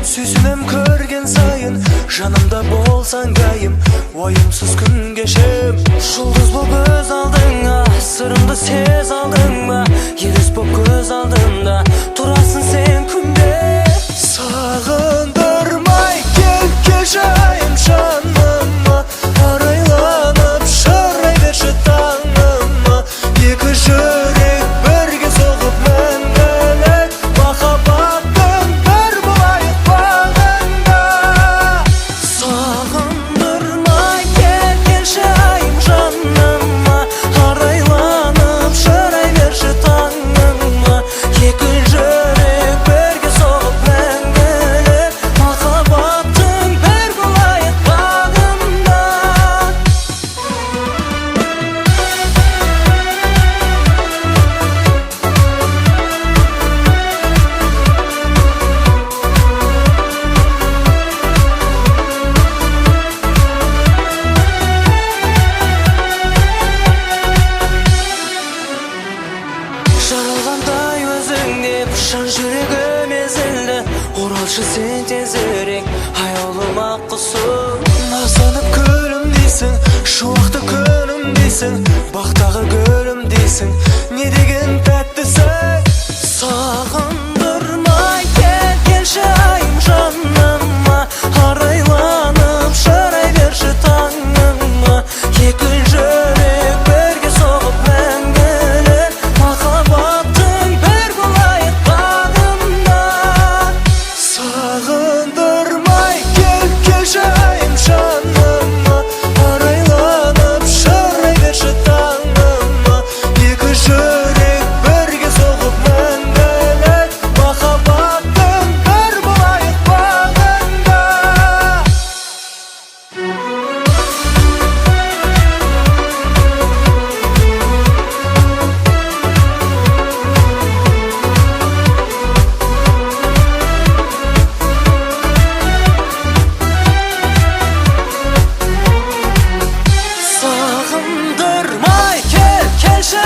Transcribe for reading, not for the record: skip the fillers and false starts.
Süzümem körgen sayın Janımda bolsan gayım Vayımsız gün geçem Жұлдыз boп göz aldыңа Sırımды sez aldыңа Елес boп göz алдымда Тұрасың sen күнде Сағындырмай келшайым жаныма Арайланып шырай берші таңыма Екі жүрек бірге соғып мәңгілік Махаббаттың бір болайық бағында Сағындырмай келшайым жаныма Арайланып шырай берші таңыма Екі жүрек бірге соғып мәңгілік Махаббаттың бір болайық бағында Жаралғандай өзің деп жан жүрегім езілді Оралшы сен тезірек аяулым ақ құсым Назанып күлім дейсің шуақты күнім дейсің бақтағы гүлім дейсің не деген тәттісің Сағындырмай келші айым жаныма Арайланып шырай берші таңыма Екі жүрек бірге соғып мәңгілік Махаббаттың бір болайық бағында Сағындырмай келші айым жаныма Арайланып шырай берші таңыма Екі жүрек бірге соғып мәңгілік Махаббаттың бір болайық бағында Сағындырмай келші